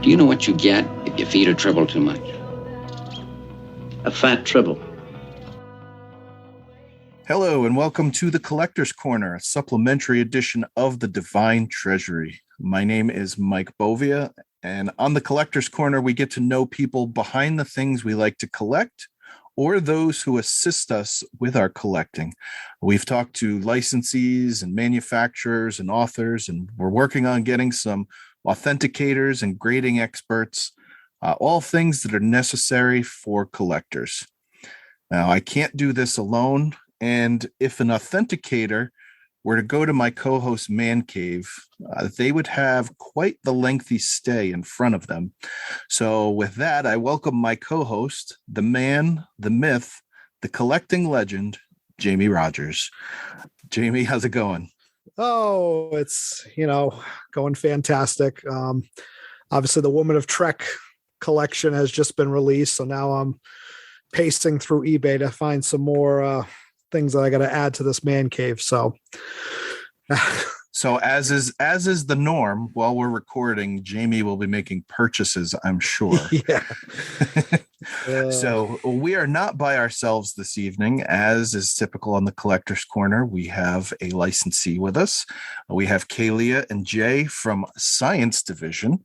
Do you know what you get if you feed a Tribble too much? A fat Tribble. Hello and welcome to the Collector's Corner, a supplementary edition of the Divine Treasury. My name is Mike Bovia, and on the Collector's Corner, we get to know people behind the things we like to collect or those who assist us with our collecting. We've talked to licensees and manufacturers and authors, and we're working on getting some authenticators and grading experts, all things that are necessary for collectors. Now, I can't do this alone, and if an authenticator were to go to my co-host Man Cave, they would have quite the lengthy stay in front of them. So with that, I welcome my co-host, the man, the myth, the collecting legend, Jamie Rogers. Jamie, how's it going? Oh, it's, going fantastic. Obviously, the Woman of Trek collection has just been released. So now I'm pacing through eBay to find some more things that I got to add to this man cave. So as is the norm, while we're recording, Jamie will be making purchases, I'm sure. Yeah. So we are not by ourselves this evening, as is typical on the Collector's Corner. We have a licensee with us. We have Kayleigha and Jay from Science Division.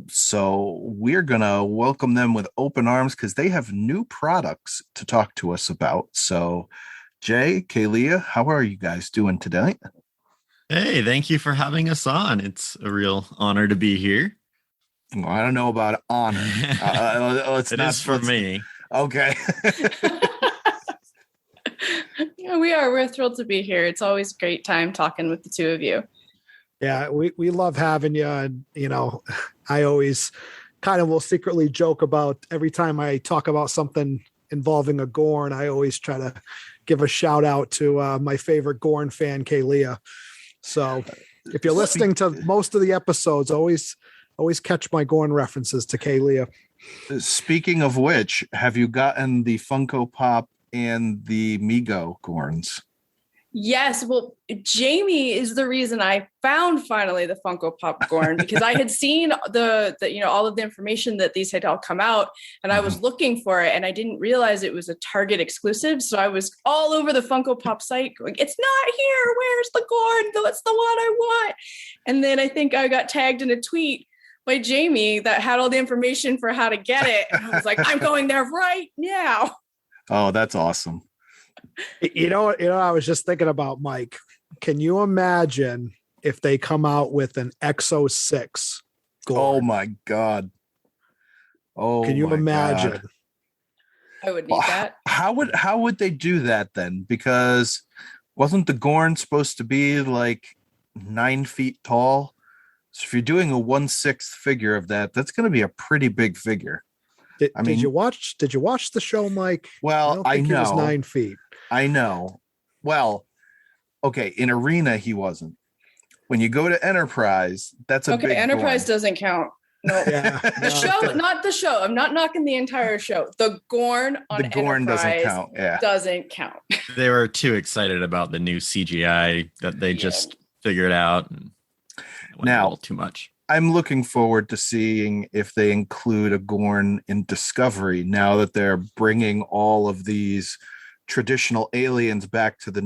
So we're going to welcome them with open arms because they have new products to talk to us about. So Jay, Kayleigha, how are you guys doing today? Hey, thank you for having us on. It's a real honor to be here. Well, I don't know about honor. It is for me. Okay. Yeah, we are. We're thrilled to be here. It's always a great time talking with the two of you. Yeah, we love having you. And, I always kind of will secretly joke about every time I talk about something involving a Gorn, I always try to give a shout out to my favorite Gorn fan, Kayleigha. So if you're listening to most of the episodes, always catch my Gorn references to Kayleigha. Speaking of which, have you gotten the Funko Pop and the Mego Gorns? Yes. Well, Jamie is the reason I found finally the Funko Pop Gorn, because I had seen the all of the information that these had all come out, and I was looking for it, and I didn't realize it was a Target exclusive. So I was all over the Funko Pop site going, "It's not here. Where's the Gorn? That's the one I want." And then I think I got tagged in a tweet by Jamie that had all the information for how to get it, and I was like, "I'm going there right now." Oh, that's awesome. I was just thinking about, Mike, can you imagine if they come out with an X06 Gorn? Oh my God. Oh, can you imagine? God. I would need that. How would they do that then? Because wasn't the Gorn supposed to be like 9 feet tall? So if you're doing a 1/6 figure of that, that's going to be a pretty big figure. Did you watch the show, Mike? Well, I know. He was 9 feet. I know. Well, okay. In Arena, he wasn't. When you go to Enterprise, that's a big Enterprise Gorn. Doesn't count. No, yeah, the show, not the show. I'm not knocking the entire show. The Gorn on the Gorn Enterprise doesn't count. Yeah, doesn't count. They were too excited about the new CGI that they just figured out. And now, a little too much. I'm looking forward to seeing if they include a Gorn in Discovery now that they're bringing all of these traditional aliens back to the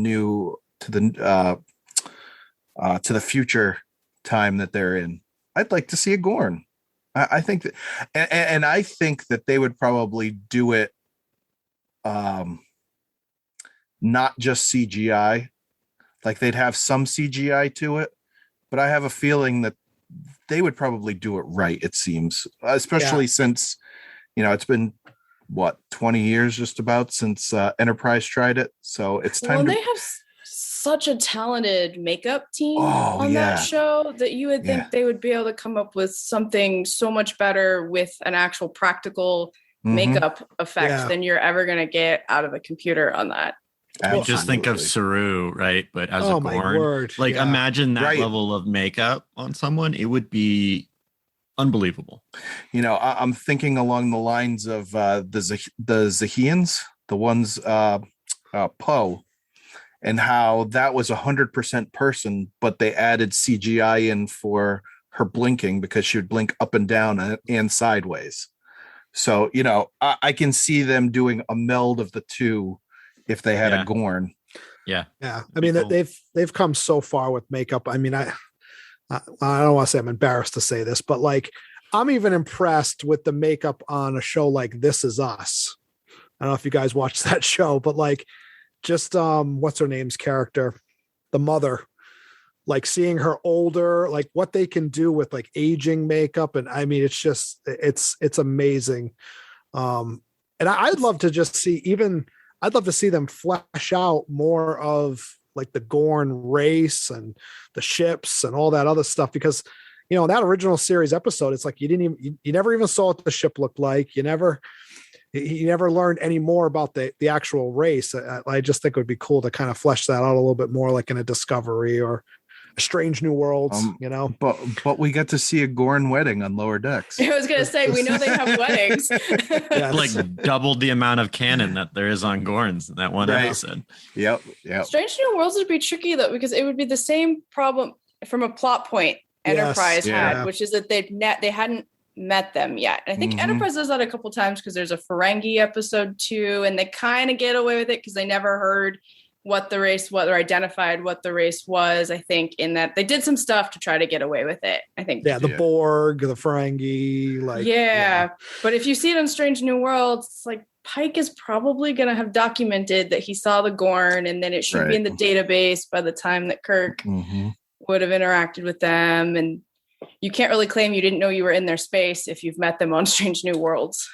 future time that they're in. I'd like to see a Gorn. I think that, and I think that they would probably do it, not just CGI, like they'd have some CGI to it, but I have a feeling that they would probably do it right. It seems, especially since, it's been 20 years just about since Enterprise tried it. So it's time. They have such a talented makeup team on that show that you would think they would be able to come up with something so much better with an actual practical makeup effect than you're ever going to get out of a computer on that. Absolutely. Just think of Saru, right? But as a Gorn, imagine that level of makeup on someone. It would be unbelievable. I'm thinking along the lines of the Zahians, the ones Poe, and how that was 100% person, but they added CGI in for her blinking because she would blink up and down and sideways. So, I can see them doing a meld of the two if they had a Gorn. Yeah. I mean, they've come so far with makeup. I mean, I don't want to say I'm embarrassed to say this, but like, I'm even impressed with the makeup on a show like This Is Us. I don't know if you guys watched that show, but like, just what's her name's character, the mother, like seeing her older, like what they can do with like aging makeup. And I mean, it's amazing. And I'd love to just I'd love to see them flesh out more of like the Gorn race and the ships and all that other stuff, because, in that original series episode, it's like, you never even saw what the ship looked like. You never learned any more about the actual race. I just think it would be cool to kind of flesh that out a little bit more, like in a Discovery or a Strange New Worlds, But we got to see a Gorn wedding on Lower Decks. I was going to say, we know they have weddings. Like doubled the amount of canon that there is on Gorns in that one episode. Yep. Strange New Worlds would be tricky though, because it would be the same problem from a plot point Enterprise had, which is that they hadn't met them yet. And I think Enterprise does that a couple times because there's a Ferengi episode too, and they kind of get away with it because they never heard what the race was or identified what the race was. I think in that they did some stuff to try to get away with it. I think the Borg, the Ferengi, but if you see it in Strange New Worlds, it's like Pike is probably going to have documented that he saw the Gorn, and then it should be in the database by the time that Kirk would have interacted with them. And you can't really claim you didn't know you were in their space if you've met them on Strange New Worlds.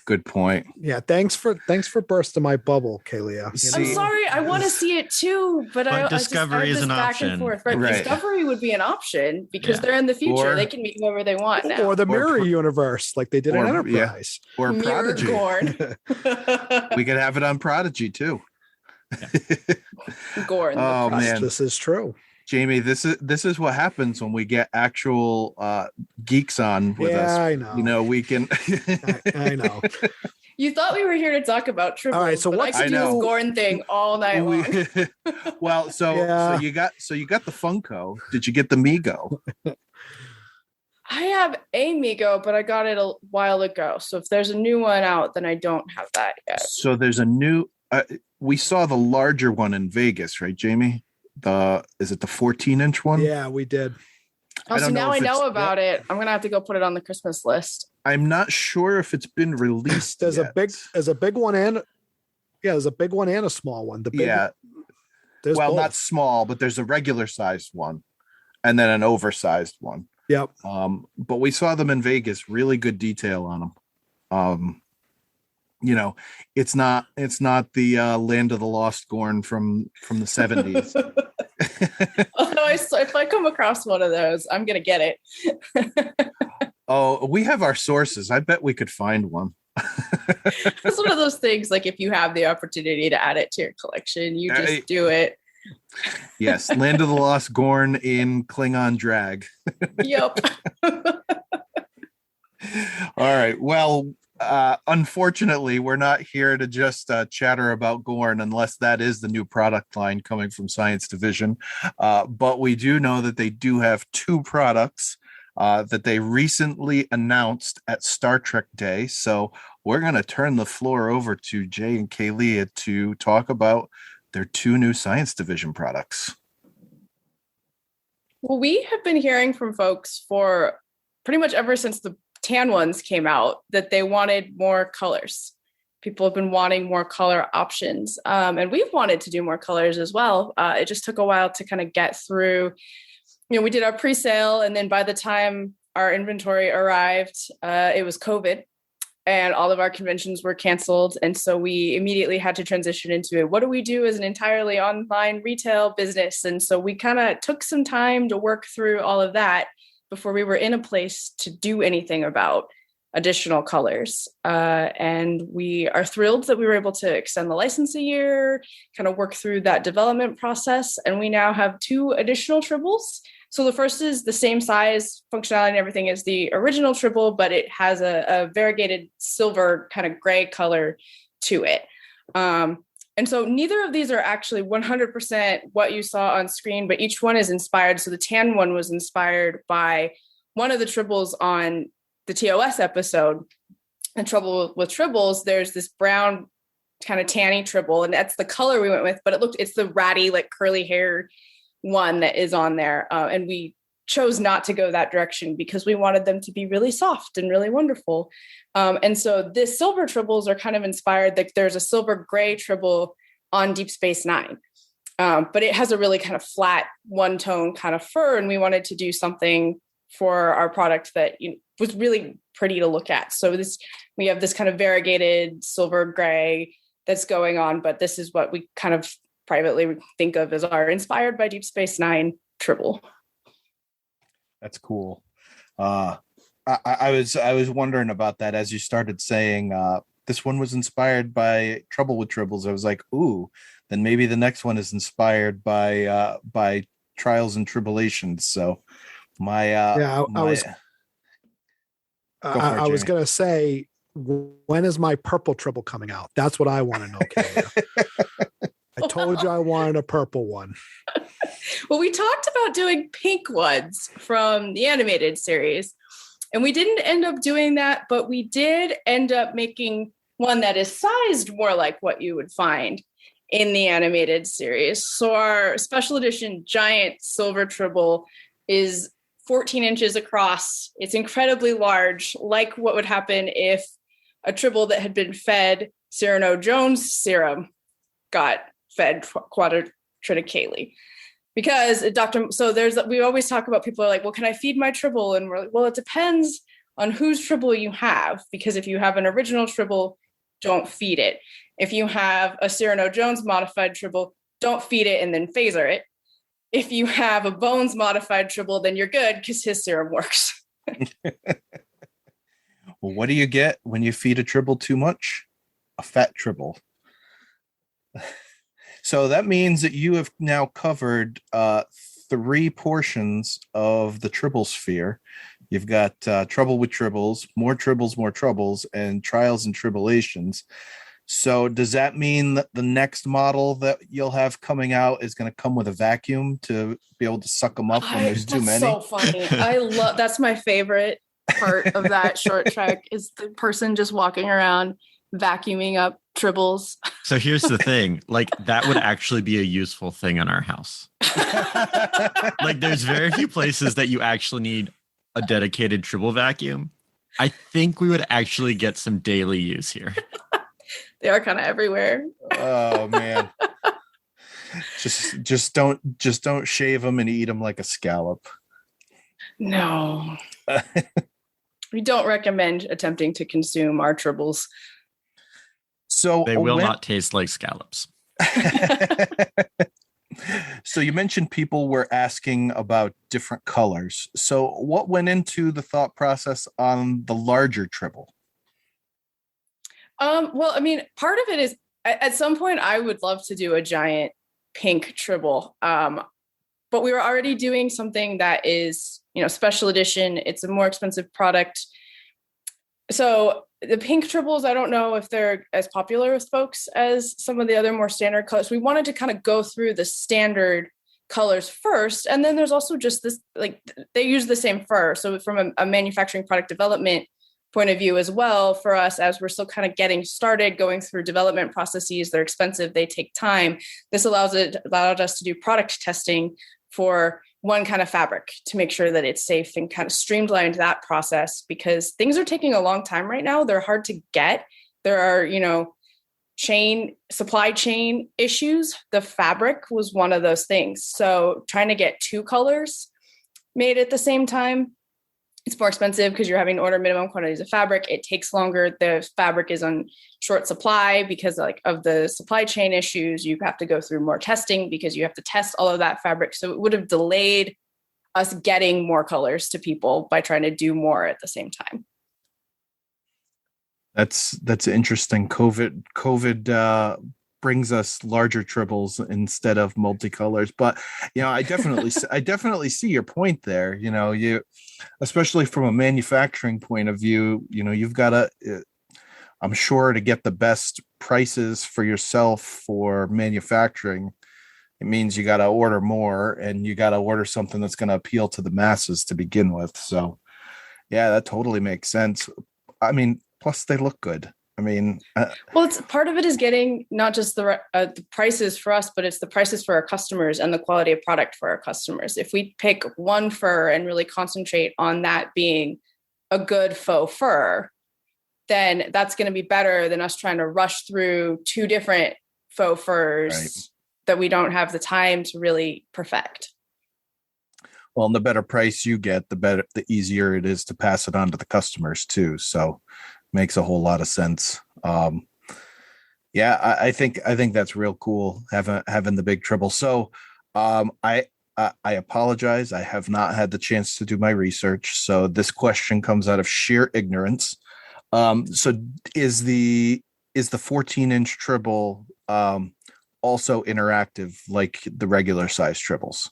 Good point. Yeah, thanks for bursting my bubble, Kayleigha. I'm sorry, I want to see it too, but Discovery is an option. Right. Discovery would be an option because they're in the future. They can meet whoever they want now. Or the Mirror Universe, like they did in Enterprise. Yeah. Or Mirror Prodigy. Gorn. We could have it on Prodigy too. Gorn. Oh man, this is true. Jamie, this is what happens when we get actual geeks on with us. I know. We can. I know. You thought we were here to talk about Tribble. All right, so I could do this Gorn thing all night long. Well, so you got the Funko. Did you get the Mego? I have a Mego, but I got it a while ago. So if there's a new one out, then I don't have that yet. So there's a new. We saw the larger one in Vegas, right, Jamie? Is it the 14-inch one? Yeah, we did. Oh, so now I know about it. I'm gonna have to go put it on the Christmas list. I'm not sure if it's been released. There's a big one and there's a big one and a small one. There's both. Not small, but there's a regular sized one and then an oversized one. Yep. But we saw them in Vegas. Really good detail on them. It's not the Land of the Lost Gorn from the 70s. Although if I come across one of those, I'm gonna get it. Oh, we have our sources. I bet we could find one. It's one of those things, like if you have the opportunity to add it to your collection, you just do it. Yes, Land of the Lost Gorn in Klingon drag. Yep. All right. Well, unfortunately, we're not here to just chatter about Gorn unless that is the new product line coming from Science Division. But we do know that they do have two products that they recently announced at Star Trek Day. So we're going to turn the floor over to Jay and Kayleigha to talk about their two new Science Division products. Well, we have been hearing from folks for pretty much ever since the tan ones came out that they wanted more colors. People have been wanting more color options. And we've wanted to do more colors as well. It just took a while to kind of get through. We did our pre-sale, and then by the time our inventory arrived, it was COVID and all of our conventions were canceled. And so we immediately had to transition into it. What do we do as an entirely online retail business? And so we kind of took some time to work through all of that before we were in a place to do anything about additional colors. And we are thrilled that we were able to extend the license a year, kind of work through that development process. And we now have two additional Tribbles. So the first is the same size, functionality, and everything as the original Tribble, but it has a variegated silver kind of gray color to it. And And so neither of these are actually 100% what you saw on screen, but each one is inspired. So the tan one was inspired by one of the tribbles on the TOS episode. And Trouble with Tribbles, there's this brown kind of tanny tribble, and that's the color we went with, but it's the ratty, like curly hair one that is on there. And we chose not to go that direction because we wanted them to be really soft and really wonderful. And so this silver tribbles are kind of inspired. Like there's a silver gray tribble on Deep Space Nine, but it has a really kind of flat one tone kind of fur. And we wanted to do something for our product that was really pretty to look at. So we have this kind of variegated silver gray that's going on, but this is what we kind of privately think of as our inspired by Deep Space Nine tribble. That's cool. I was wondering about that as you started saying this one was inspired by Trouble with Tribbles. I was like, ooh, then maybe the next one is inspired by Trials and Tribulations. So I was gonna say, when is my purple tribble coming out? That's what I want to know, Kayleigha. I told you I wanted a purple one. Well, we talked about doing pink ones from the animated series, and we didn't end up doing that, but we did end up making one that is sized more like what you would find in the animated series. So our special edition giant silver tribble is 14 inches across. It's incredibly large, like what would happen if a tribble that had been fed Cyrano Jones serum got fed quadrant because we always talk about, people are like, well, can I feed my tribble? And we're like, well, it depends on whose tribble you have, because if you have an original tribble, don't feed it. If you have a Cyrano Jones modified tribble, don't feed it and then phaser it. If you have a Bones modified tribble, then you're good because his serum works. Well, what do you get when you feed a tribble too much? A fat tribble. So that means that you have now covered 3 portions of the tribble sphere. You've got Trouble with Tribbles, more Troubles, and Trials and Tribulations. So does that mean that the next model that you'll have coming out is going to come with a vacuum to be able to suck them up when there's too many? That's so funny. That's my favorite part of that short trek, is the person just walking around vacuuming up tribbles. So here's the thing, like that would actually be a useful thing in our house. Like there's very few places that you actually need a dedicated tribble vacuum. I think we would actually get some daily use here. They are kind of everywhere. Oh man. Just don't shave them and eat them like a scallop. No. We don't recommend attempting to consume our tribbles. So they will not taste like scallops. So you mentioned people were asking about different colors. So what went into the thought process on the larger tribble? Well, I mean, part of it is at some point I would love to do a giant pink tribble. But we were already doing something that is, special edition. It's a more expensive product. So the pink tribbles, I don't know if they're as popular with folks as some of the other more standard colors. We wanted to kind of go through the standard colors first. And then there's also just this, like, they use the same fur. So from a manufacturing product development point of view as well, for us, as we're still kind of getting started, going through development processes, they're expensive, they take time. This allowed us to do product testing for one kind of fabric to make sure that it's safe, and kind of streamlined that process, because things are taking a long time right now. They're hard to get. There are, supply chain issues. The fabric was one of those things. So trying to get 2 colors made at the same time, it's more expensive because you're having to order minimum quantities of fabric. It takes longer. The fabric is on short supply because of the supply chain issues. You have to go through more testing because you have to test all of that fabric. So it would have delayed us getting more colors to people by trying to do more at the same time. That's interesting. COVID brings us larger tribbles instead of multicolors, but I definitely see your point there. You especially from a manufacturing point of view, you've got I'm sure to get the best prices for yourself for manufacturing, it means you got to order more, and you got to order something that's going to appeal to the masses to begin with. So yeah, that totally makes sense. I mean, plus they look good. I mean, well, it's part of it is getting not just the prices for us, but it's the prices for our customers and the quality of product for our customers. If we pick one fur and really concentrate on that being a good faux fur, then that's going to be better than us trying to rush through two different faux furs that we don't have the time to really perfect. Well, and the better price you get, the easier it is to pass it on to the customers too. So makes a whole lot of sense. Yeah, I think that's real cool having the big Tribble. So I apologize. I have not had the chance to do my research. So this question comes out of sheer ignorance. So is the 14-inch Tribble also interactive like the regular size Tribbles?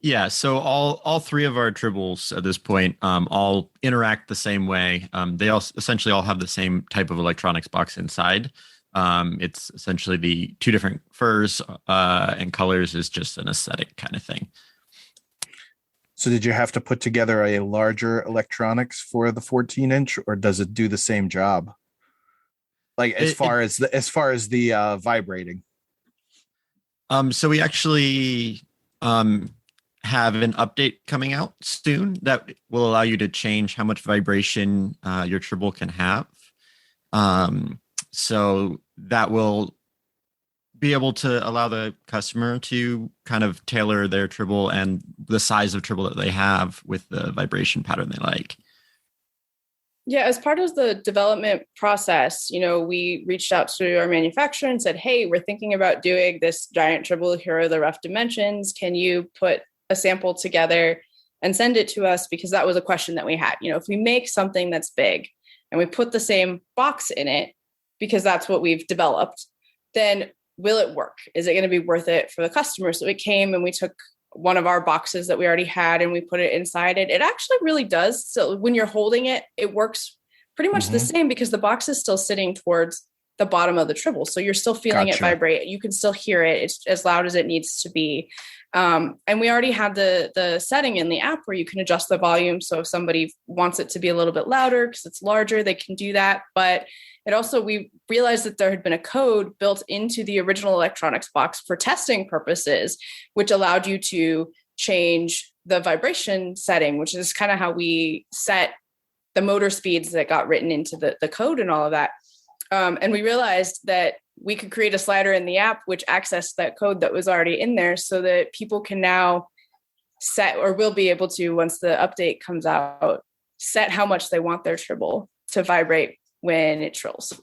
Yeah, so all three of our Tribbles at this point all interact the same way. They all essentially all have the same type of electronics box inside. It's essentially the two different furs and colors is just an aesthetic kind of thing. So did you have to put together a larger electronics for the 14-inch, or does it do the same job? Like as far as the vibrating? So we actually have an update coming out soon that will allow you to change how much vibration your Tribble can have. So that will be able to allow the customer to kind of tailor their Tribble and the size of Tribble that they have with the vibration pattern they like. Yeah, as part of the development process, we reached out to our manufacturer and said, hey, we're thinking about doing this giant Tribble. Here are the rough dimensions. Can you put a sample together and send it to us? Because that was a question that we had. If we make something that's big and we put the same box in it, because that's what we've developed, then will it work? Is it going to be worth it for the customer? So we came and we took one of our boxes that we already had and we put it inside it. It actually really does. So when you're holding it, it works pretty much the same because the box is still sitting towards the bottom of the Tribble. So you're still feeling it vibrate. You can still hear it. It's as loud as it needs to be. And we already have the setting in the app where you can adjust the volume. So if somebody wants it to be a little bit louder because it's larger, they can do that. But it also, we realized that there had been a code built into the original electronics box for testing purposes, which allowed you to change the vibration setting, which is kind of how we set the motor speeds that got written into the code and all of that. And we realized that we could create a slider in the app which accessed that code that was already in there so that people can now set, or will be able to, once the update comes out, set how much they want their Tribble to vibrate when it trills.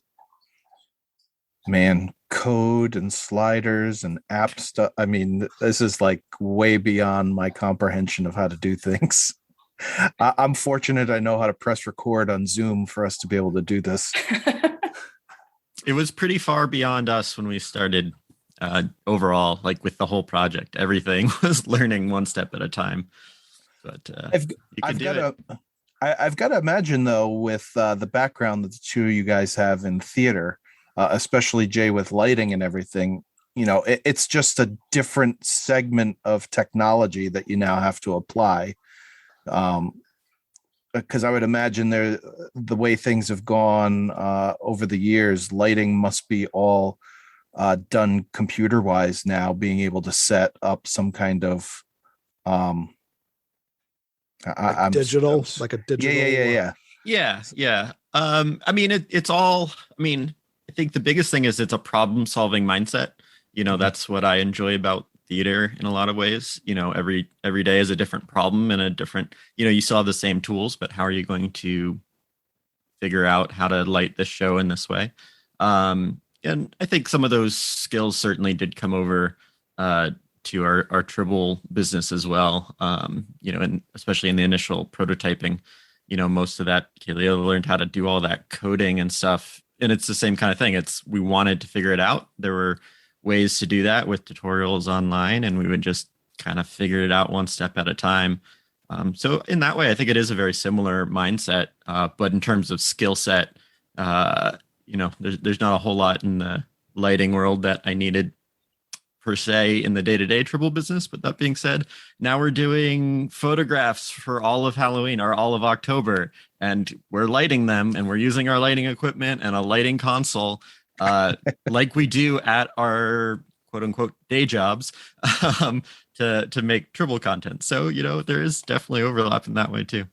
Man, code and sliders and app stuff. I mean, this is like way beyond my comprehension of how to do things. I'm fortunate I know how to press record on Zoom for us to be able to do this. It was pretty far beyond us when we started overall, like with the whole project. Everything was learning one step at a time. But I've got to imagine, though, with the background that the two of you guys have in theater, especially Jay with lighting and everything, it's just a different segment of technology that you now have to apply. Because I would imagine the way things have gone over the years, lighting must be all done computer-wise now, being able to set up some kind of digital. Yeah. I mean, it's all. I mean, I think the biggest thing is it's a problem-solving mindset. That's what I enjoy about theater in a lot of ways. Every day is a different problem and a different. You still have the same tools, but how are you going to figure out how to light this show in this way? And I think some of those skills certainly did come over to our Tribble business as well. And especially in the initial prototyping, most of that, Kayleigha learned how to do all that coding and stuff. And it's the same kind of thing. We wanted to figure it out. There were ways to do that with tutorials online, and we would just kind of figure it out one step at a time. So in that way, I think it is a very similar mindset. But in terms of skill set, there's not a whole lot in the lighting world that I needed per se in the day-to-day Tribble business. But that being said, now we're doing photographs for all of Halloween or all of October, and we're lighting them, and we're using our lighting equipment and a lighting console like we do at our quote unquote day jobs to make Tribble content. So, there is definitely overlap in that way too.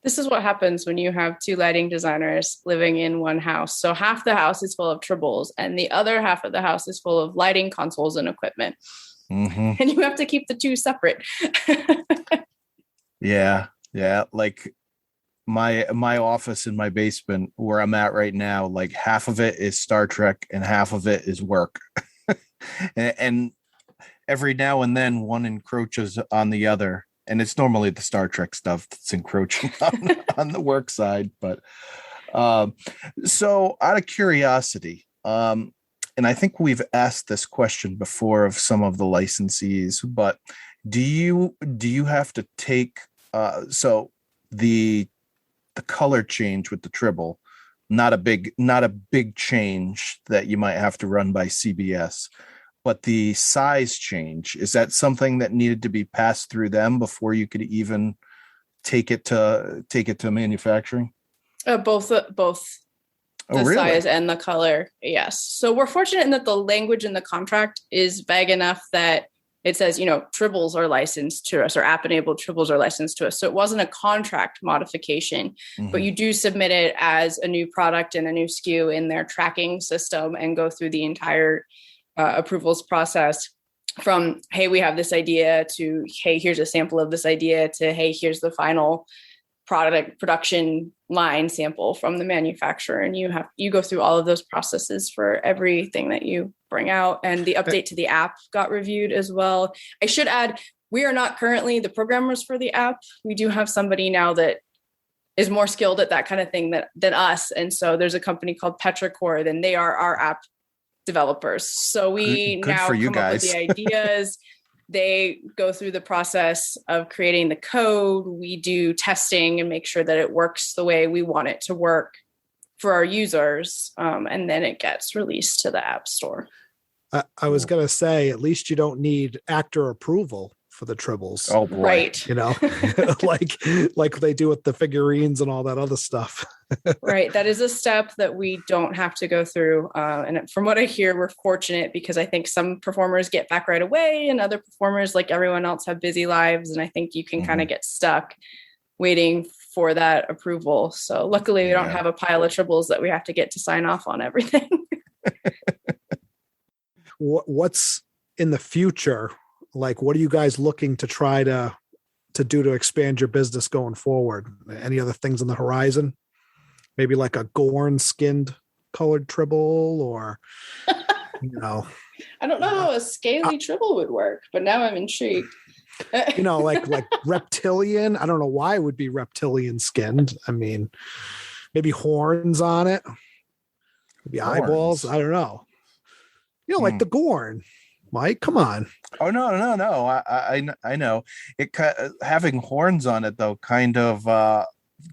This is what happens when you have two lighting designers living in one house. So half the house is full of Tribbles and the other half of the house is full of lighting consoles and equipment. Mm-hmm. And you have to keep the two separate. Yeah. Like my office in my basement where I'm at right now, like half of it is Star Trek and half of it is work. and every now and then one encroaches on the other. And it's normally the Star Trek stuff that's encroaching on the work side. But so out of curiosity, and I think we've asked this question before of some of the licensees, but do you have to take so the color change with the Tribble, not a big change that you might have to run by CBS, but the size change, is that something that needed to be passed through them before you could even take it to manufacturing? Both Oh, really? size and the color. Yes. So we're fortunate in that the language in the contract is vague enough that it says, Tribbles are licensed to us, or app-enabled Tribbles are licensed to us. So it wasn't a contract modification, but you do submit it as a new product and a new SKU in their tracking system and go through the entire approvals process, from, hey, we have this idea, to, hey, here's a sample of this idea, to, hey, here's the final production line sample from the manufacturer. And you go through all of those processes for everything that you bring out. And the update to the app got reviewed as well. I should add, we are not currently the programmers for the app. We do have somebody now that is more skilled at that kind of thing than us. And so there's a company called Petrichord, and they are our app developers. So we good now for you come up with guys. the ideas. They go through the process of creating the code. We do testing and make sure that it works the way we want it to work for our users. And then it gets released to the App Store. I was going to say, at least you don't need actor approval for the Tribbles. Oh boy. Right. like they do with the figurines and all that other stuff. Right. That is a step that we don't have to go through. And from what I hear, we're fortunate, because I think some performers get back right away and other performers, like everyone else, have busy lives. And I think you can kind of get stuck waiting for that approval. So luckily we don't have a pile of Tribbles that we have to get to sign off on everything. What's in the future? Like, what are you guys looking to try to do to expand your business going forward? Any other things on the horizon? Maybe like a Gorn skinned colored Tribble, or I don't know how a scaly Tribble would work, but now I'm intrigued. like reptilian. I don't know why it would be reptilian skinned. I mean, maybe horns on it, maybe eyeballs. I don't know. Like the Gorn. Mike, come on. Oh no! I know it. Having horns on it though kind of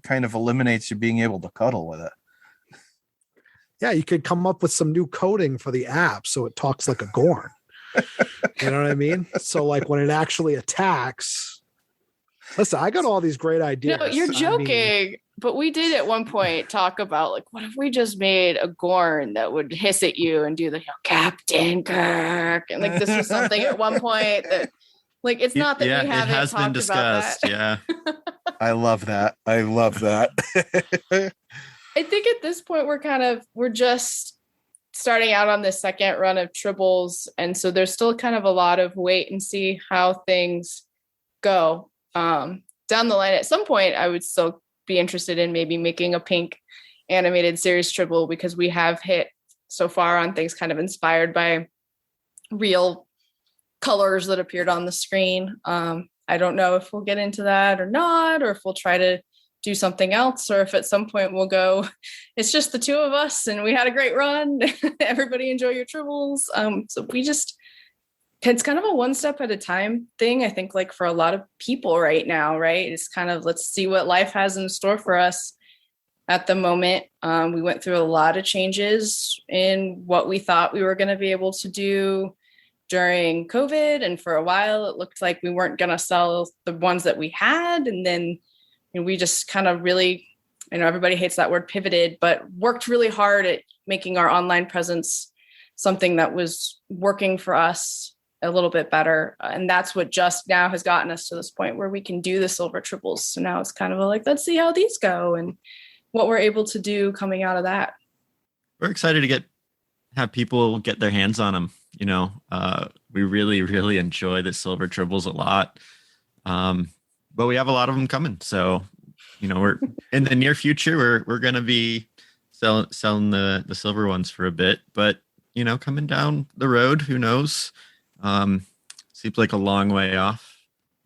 eliminates you being able to cuddle with it. Yeah, you could come up with some new coding for the app so it talks like a Gorn. You know what I mean? So like when it actually attacks. Listen, I got all these great ideas. No, you're joking. But we did at one point talk about, like, what if we just made a Gorn that would hiss at you and do the Captain Kirk? And like, this was something at one point that, like, it's not that we haven't it has been discussed. About that. Yeah. I love that. I think at this point we're just starting out on the second run of Tribbles. And so there's still kind of a lot of wait and see how things go. Down the line, at some point, I would still be interested in maybe making a pink animated series Tribble, because we have hit so far on things kind of inspired by real colors that appeared on the screen. I don't know if we'll get into that or not, or if we'll try to do something else, or if at some point we'll go, it's just the two of us and we had a great run. Everybody enjoy your Tribbles. So it's kind of a one step at a time thing, I think, like for a lot of people right now, right? It's kind of, let's see what life has in store for us. at the moment. We went through a lot of changes in what we thought we were going to be able to do during COVID. And for a while, it looked like we weren't going to sell the ones that we had. And then we just kind of really, everybody hates that word, pivoted, but worked really hard at making our online presence something that was working for us a little bit better. And that's what just now has gotten us to this point where we can do the silver triples. So now it's kind of let's see how these go and what we're able to do coming out of that. We're excited to have people get their hands on them. We really, really enjoy the silver triples a lot. But we have a lot of them coming. So, we're in the near future, we're going to be selling the silver ones for a bit, but coming down the road, who knows? Seems like a long way off,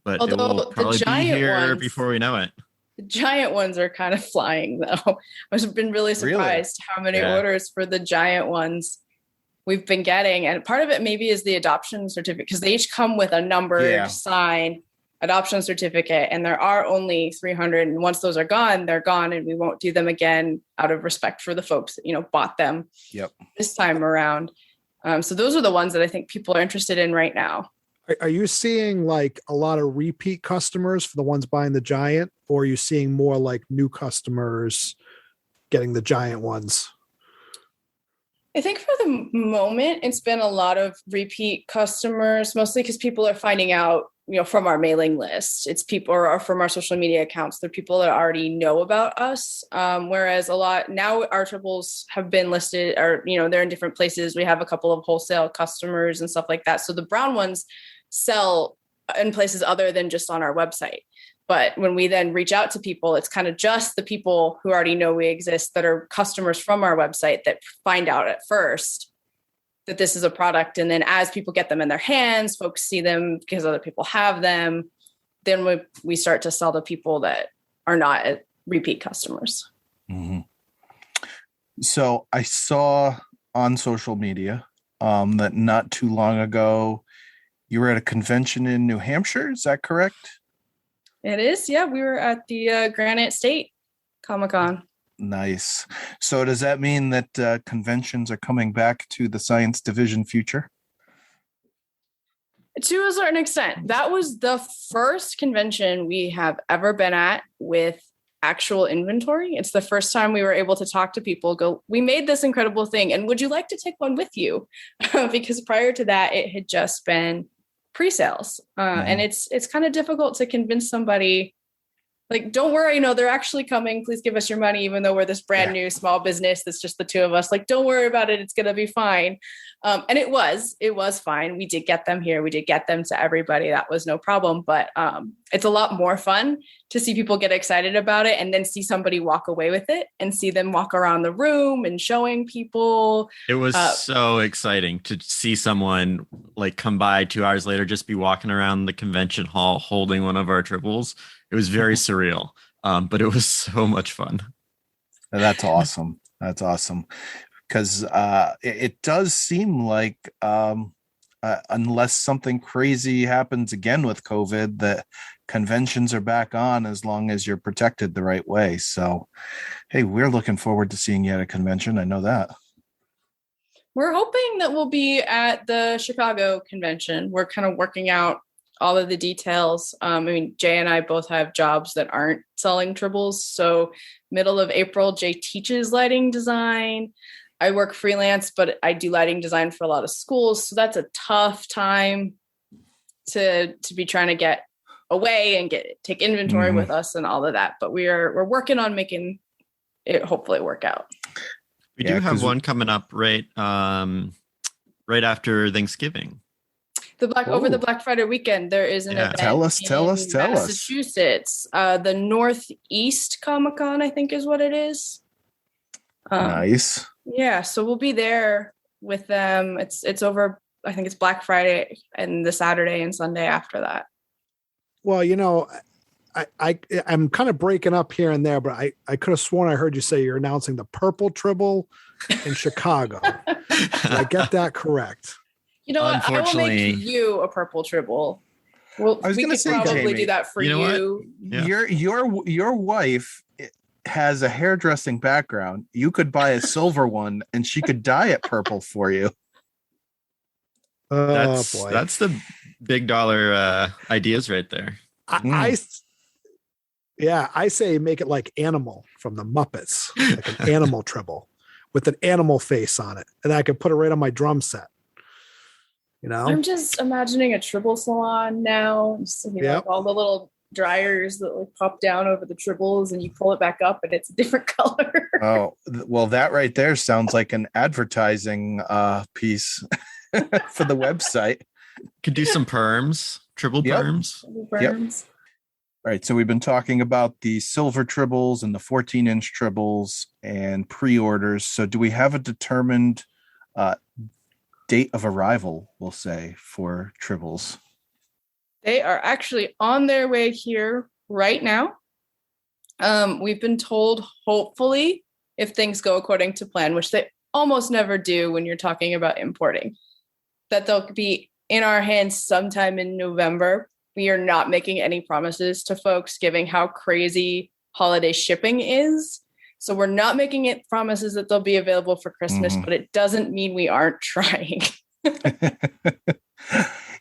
but it will probably be here before we know it. The giant ones are kind of flying, though. I've been really surprised how many orders for the giant ones we've been getting. And part of it maybe is the adoption certificate, because they each come with a numbered signed adoption certificate, and there are only 300. And once those are gone, they're gone, and we won't do them again out of respect for the folks that, bought them this time around. So those are the ones that I think people are interested in right now. Are you seeing a lot of repeat customers for the ones buying the giant, or are you seeing more new customers getting the giant ones? I think for the moment, it's been a lot of repeat customers, mostly because people are finding out, from our mailing list. It's people or from our social media accounts. They're people that already know about us. Whereas a lot now our triples have been listed or, they're in different places. We have a couple of wholesale customers and stuff like that. So the brown ones sell in places other than just on our website. But when we then reach out to people, it's kind of just the people who already know we exist that are customers from our website that find out at first that this is a product. And then as people get them in their hands, folks see them because other people have them, then we start to sell to people that are not repeat customers. Mm-hmm. So I saw on social media that not too long ago, you were at a convention in New Hampshire. Is that correct? It is. Yeah. We were at the Granite State Comic-Con. Nice. So does that mean that conventions are coming back to the science division future? To a certain extent. That was the first convention we have ever been at with actual inventory. It's the first time we were able to talk to people, we made this incredible thing, and would you like to take one with you? Because prior to that, it had just been pre-sales. And it's kind of difficult to convince somebody, don't worry, they're actually coming. Please give us your money, even though we're this brand new small business that's just the two of us. Don't worry about it. It's going to be fine. And it was fine. We did get them here. We did get them to everybody. That was no problem. But it's a lot more fun to see people get excited about it and then see somebody walk away with it and see them walk around the room and showing people. It was so exciting to see someone come by 2 hours later, just be walking around the convention hall holding one of our triples. It was very surreal, but it was so much fun. That's awesome. That's awesome. Because it does seem like unless something crazy happens again with COVID, that conventions are back on as long as you're protected the right way. So, hey, we're looking forward to seeing you at a convention. I know that. We're hoping that we'll be at the Chicago convention. We're kind of working out all of the details. Jay and I both have jobs that aren't selling triples. So middle of April, Jay teaches lighting design. I work freelance, but I do lighting design for a lot of schools. So that's a tough time to be trying to get away and take inventory with us and all of that. But we're working on making it hopefully work out. We do have one coming up right after Thanksgiving. Over the Black Friday weekend, there is an event. Tell us. Massachusetts, the Northeast Comic-Con, I think is what it is. Nice. Yeah, so we'll be there with them. It's over, I think it's Black Friday and the Saturday and Sunday after that. Well, I'm kind of breaking up here and there, but I could have sworn I heard you say you're announcing the Purple Tribble in Chicago. Did I get that correct? You know what? I will make you a Purple Tribble. Well, I was going to say, probably Jamie, do that for you. Yeah. Your wife has a hairdressing background. You could buy a silver one and she could dye it purple for you. Oh boy. That's the big dollar ideas right there. I say make it like Animal from the Muppets, like an animal Tribble with an animal face on it, and I could put it right on my drum set. You know, I'm just imagining a Tribble salon now. I'm just thinking like all the little dryers that like pop down over the tribbles, and you pull it back up, and it's a different color. Oh, well, that right there sounds like an advertising piece for the website. Could do some perms, Tribble perms. Perms. All right, so we've been talking about the silver tribbles and the 14-inch tribbles and pre-orders. So do we have a determined date of arrival, we'll say, for tribbles? They are actually on their way here right now. We've been told, hopefully, if things go according to plan, which they almost never do when you're talking about importing, that they'll be in our hands sometime in November. We are not making any promises to folks, given how crazy holiday shipping is. So we're not making it promises that they'll be available for Christmas, but it doesn't mean we aren't trying.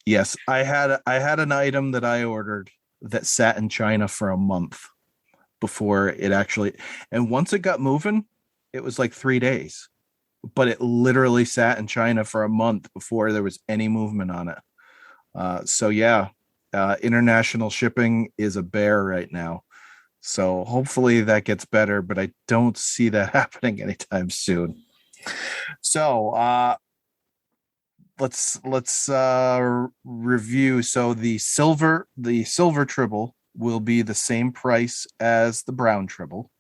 Yes, I had an item that I ordered that sat in China for a month before it actually, and once it got moving, it was like 3 days, but it literally sat in China for a month before there was any movement on it. So yeah, international shipping is a bear right now. So hopefully that gets better, but I don't see that happening anytime soon. So let's review. So the silver Tribble will be the same price as the brown Tribble.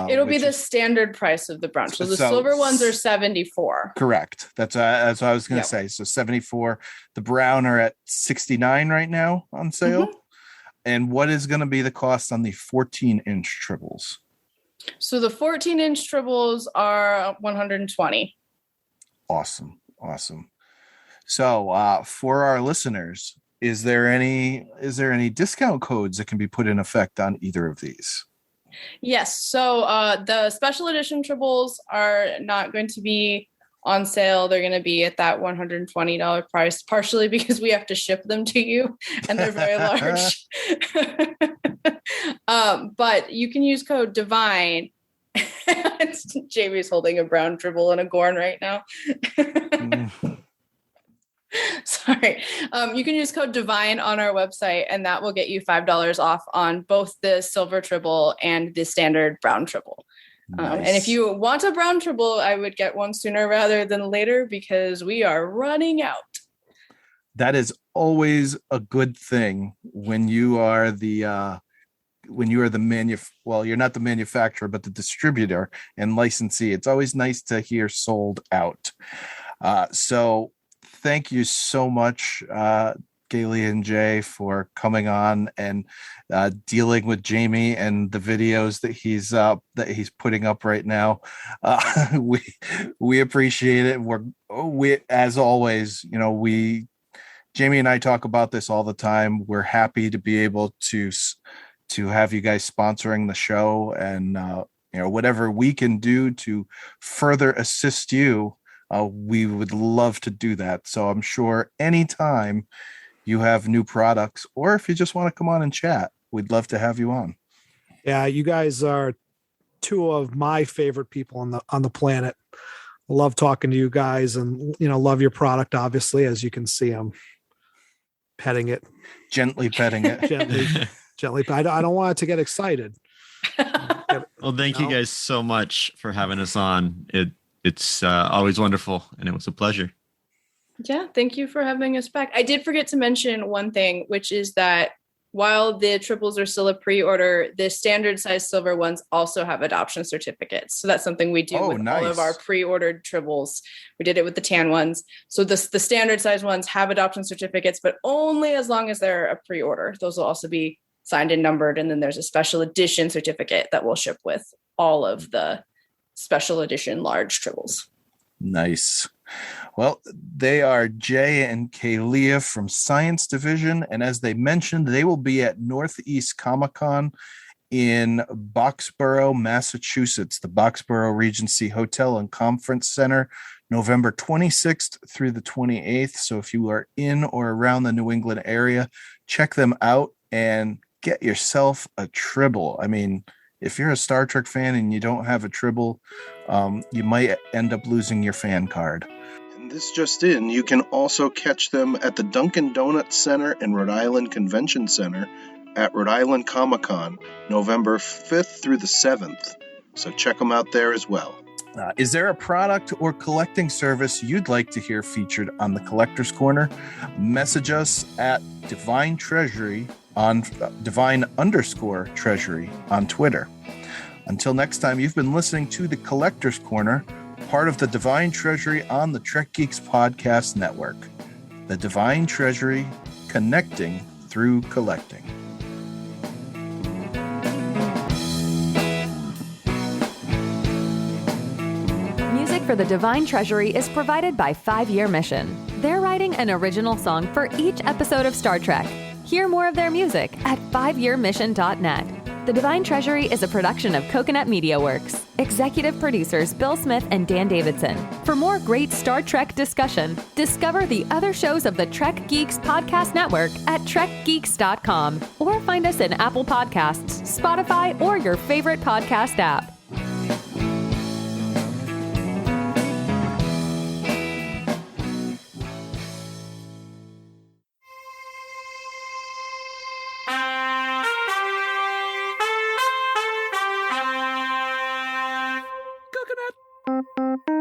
It'll be the standard price of the brown. So the silver ones are $74. Correct. That's what I was going to say. So $74. The brown are at $69 right now on sale. And what is going to be the cost on the 14-inch tribbles? So the 14-inch tribbles are $120. Awesome. So for our listeners, is there any discount codes that can be put in effect on either of these? Yes. So the special edition tribbles are not going to be on sale. They're going to be at that $120 price, partially because we have to ship them to you and they're very large. But you can use code DIVINE. Jamie's holding a brown Tribble and a Gorn right now. Sorry. You can use code DIVINE on our website, and that will get you $5 off on both the silver Tribble and the standard brown Tribble. Nice. And if you want a brown Tribble, I would get one sooner rather than later because we are running out. That is always a good thing when you are the you're not the manufacturer, but the distributor and licensee. It's always nice to hear sold out. So thank you so much, Kayleigha and Jay, for coming on and dealing with Jamie and the videos that he's putting up right now. We appreciate it. We as always, Jamie and I talk about this all the time. We're happy to be able to have you guys sponsoring the show, and whatever we can do to further assist you, we would love to do that. So I'm sure anytime you have new products, or if you just want to come on and chat, we'd love to have you on. Yeah, you guys are two of my favorite people on the planet. I love talking to you guys, and love your product. Obviously, as you can see, I'm petting it, gently petting it, gently. I don't want it to get excited. Well, thank you guys so much for having us on. It's always wonderful, and it was a pleasure. Yeah, thank you for having us back. I did forget to mention one thing, which is that while the triples are still a pre-order, the standard size silver ones also have adoption certificates. So that's something we do with all of our pre-ordered triples. We did it with the tan ones. So the standard size ones have adoption certificates, but only as long as they're a pre-order. Those will also be signed and numbered. And then there's a special edition certificate that we'll ship with all of the special edition large triples. Nice. Well, they are Jay and Kayleigha from Science Division. And as they mentioned, they will be at Northeast Comic-Con in Boxborough, Massachusetts, the Boxborough Regency Hotel and Conference Center, November 26th through the 28th. So if you are in or around the New England area, check them out and get yourself a Tribble. I mean, if you're a Star Trek fan and you don't have a Tribble, you might end up losing your fan card. And this just in, you can also catch them at the Dunkin' Donuts Center and Rhode Island Convention Center at Rhode Island Comic-Con, November 5th through the 7th. So check them out there as well. Is there a product or collecting service you'd like to hear featured on the Collector's Corner? Message us at Divine Treasury on Divine_Treasury on Twitter. Until next time, you've been listening to the Collector's Corner, part of the Divine Treasury on the Trek Geeks Podcast Network. The Divine Treasury, connecting through collecting. Music for the Divine Treasury is provided by 5 Year Mission. They're writing an original song for each episode of Star Trek. Hear more of their music at 5yearmission.net. The Divine Treasury is a production of Coconut Media Works. Executive producers Bill Smith and Dan Davidson. For more great Star Trek discussion, discover the other shows of the Trek Geeks Podcast Network at trekgeeks.com or find us in Apple Podcasts, Spotify, or your favorite podcast app. Coconut.